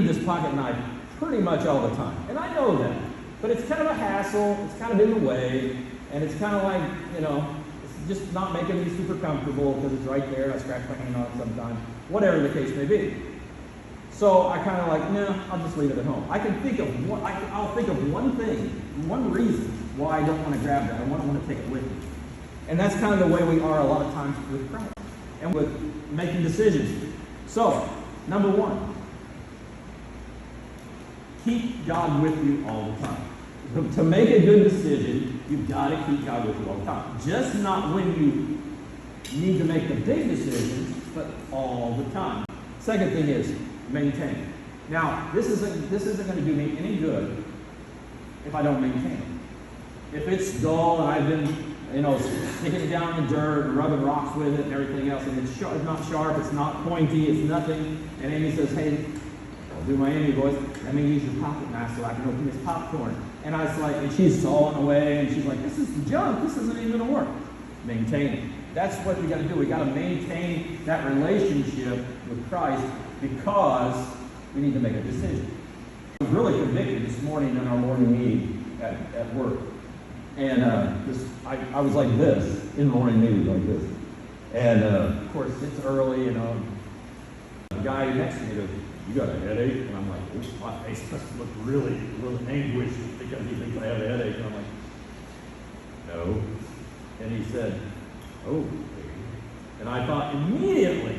this pocket knife pretty much all the time. And I know that. But it's kind of a hassle. It's kind of in the way. And it's kind of like, it's just not making me super comfortable because it's right there. I scratch my hand on it sometimes. Whatever the case may be. So I kind of like, no, I'll just leave it at home. I can think of one, I'll think of one thing, one reason why I don't want to grab that. I don't want to take it with me. And that's kind of the way we are a lot of times with Christ and with making decisions. So, number one, keep God with you all the time. To make a good decision, you've got to keep God with you all the time. Just not when you need to make the big decisions, but all the time. Second thing is maintain. Now, this isn't going to do me any good if I don't maintain it. If it's dull and I've been, sticking it down in the dirt and rubbing rocks with it and everything else, and it's not sharp, it's not pointy, it's nothing, and Amy says, hey, I'll do my Amy voice, let me use your pocket knife so I can open this popcorn. And I was like, and she's sawing away, and she's like, this is junk, this isn't even going to work. Maintain it. That's what we got to do. We got to maintain that relationship with Christ because we need to make a decision. I was really convicted this morning in our morning meeting at work. And I was like this, in the morning meeting like this. And of course, it's early, the guy next to me goes, you got a headache? And I'm like, oops, my face must look really anguished because he thinks I have a headache. And I'm like, no. And he said, oh. And I thought immediately,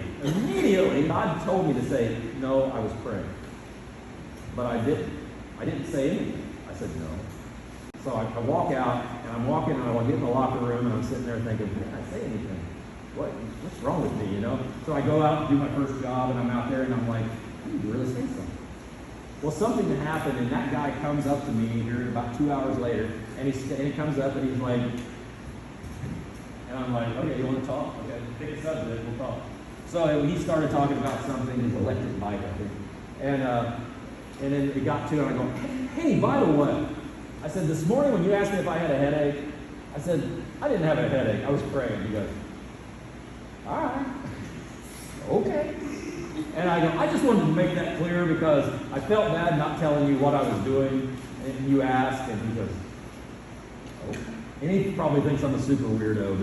God told me to say, no, I was praying. But I didn't. I didn't say anything. I said no. So I walk out, and I'm walking, and I get in the locker room, and I'm sitting there thinking, didn't I say anything? What's wrong with me, So I go out and do my first job, and I'm out there, and I'm like, I need to really say something. Well, something happened, and that guy comes up to me here about 2 hours later, and he comes up, and he's like, and I'm like, okay, you want to talk? Okay, pick a subject, we'll talk. So he started talking about something, his electric bike, I think. And then we got to it, and I go, hey, by the way, I said, this morning when you asked me if I had a headache, I said, I didn't have a headache. I was praying. He goes, all right, okay. And I go, I just wanted to make that clear because I felt bad not telling you what I was doing. And you asked, and he goes, okay. And he probably thinks I'm a super weirdo,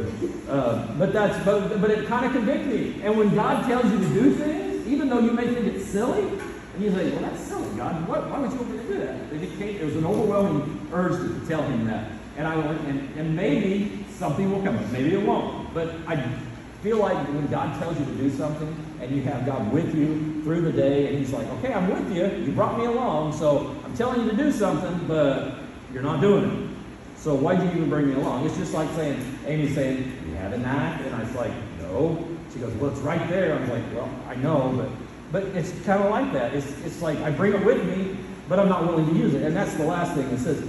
but it kind of convicted me. And when God tells you to do things, even though you may think it's silly, and you say, well, that's silly, God. Why would you want me to do that? It was an overwhelming urge to tell him that. And I went, and maybe something will come up. Maybe it won't. But I feel like when God tells you to do something, and you have God with you through the day, and he's like, okay, I'm with you. You brought me along, so I'm telling you to do something, but you're not doing it. So why'd you even bring me along? It's just like Amy saying, you have a knife? And I was like, no. She goes, well, it's right there. I was like, well, I know, but it's kind of like that. It's like I bring it with me, but I'm not willing to use it. And that's the last thing. It says,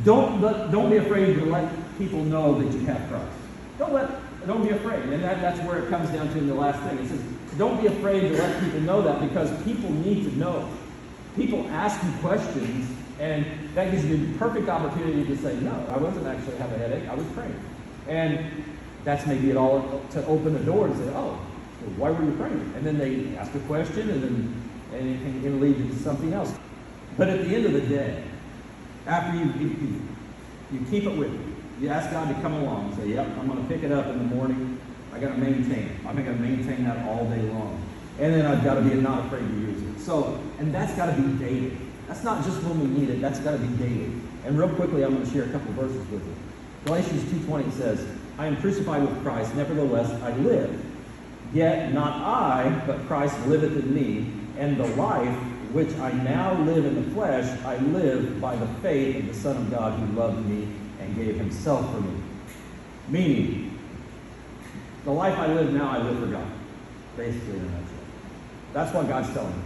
don't be afraid to let people know that you have Christ. Don't be afraid. And that's where it comes down to in the last thing. It says, don't be afraid to let people know that because people need to know. People ask you questions, and that gives you the perfect opportunity to say, no, I wasn't actually having a headache. I was praying. And that's maybe it all to open the door and say, oh, well, why were you praying? And then they ask a question, and it can lead you to something else. But at the end of the day, after you keep it with you, you ask God to come along and say, yep, I'm going to pick it up in the morning. I got to maintain it. I'm going to maintain that all day long. And then I've got to be not afraid to use it. So, and that's got to be daily. That's not just when we need it. That's got to be daily. And real quickly, I'm going to share a couple verses with you. Galatians 2:20 says, I am crucified with Christ, nevertheless I live. Yet not I, but Christ liveth in me, and the life which I now live in the flesh, I live by the faith of the Son of God who loved me and gave himself for me. Meaning, the life I live now, I live for God. Basically, in a nutshell. That's what God's telling me.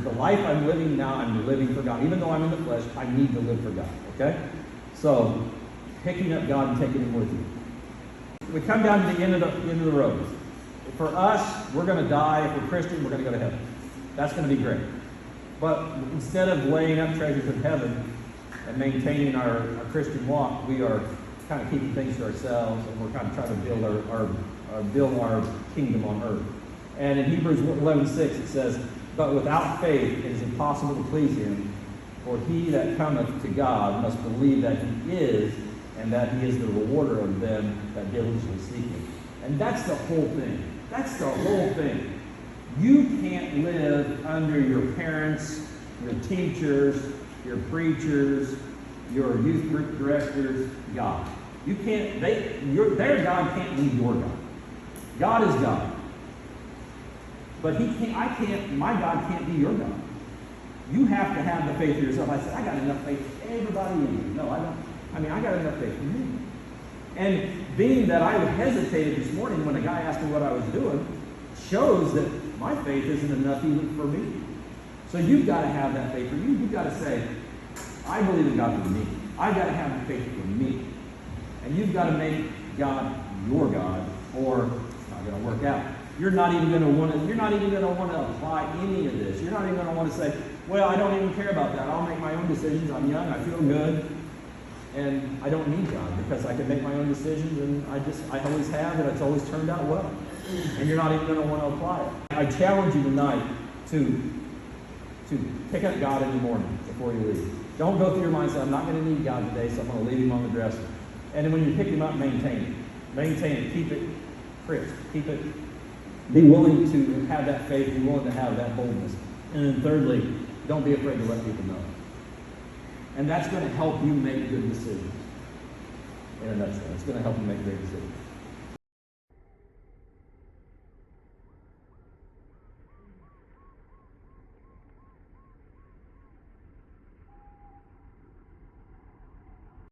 The life I'm living now, I'm living for God. Even though I'm in the flesh, I need to live for God. Okay? So, picking up God and taking him with you. We come down to the end of the road. For us, we're going to die. If we're Christian, we're going to go to heaven. That's going to be great. But instead of laying up treasures in heaven and maintaining our Christian walk, we are kind of keeping things to ourselves, and we're kind of trying to build our kingdom on earth. And in Hebrews 11:6 it says, But without faith it is impossible to please him. For he that cometh to God must believe that he is, and that he is the rewarder of them that diligently seek him. And that's the whole thing. That's the whole thing. You can't live under your parents, your teachers, your preachers, your youth group directors, God. You can't, their God can't be your God. God is God. But my God can't be your God. You have to have the faith for yourself. I said, I got enough faith for everybody in you. No, I don't. I got enough faith for me. And being that I hesitated this morning when a guy asked me what I was doing, shows that my faith isn't enough even for me. So you've got to have that faith for you. You've got to say, I believe in God for me. I've got to have the faith for me. And you've got to make God your God, or it's not going to work out. You're not even going to want to apply any of this. You're not even going to want to say, well, I don't even care about that. I'll make my own decisions. I'm young. I feel good. And I don't need God because I can make my own decisions, and I always have, and it's always turned out well. And you're not even going to want to apply it. I challenge you tonight to pick up God in the morning before you leave. Don't go through your mind and say, I'm not going to need God today, so I'm going to leave him on the dresser. And then when you pick him up, maintain it. Maintain it. Keep it crisp. Keep it. Be willing to have that faith. Be willing to have that boldness. And then thirdly, don't be afraid to let people know. And that's going to help you make good decisions. In a nutshell, it's going to help you make great decisions.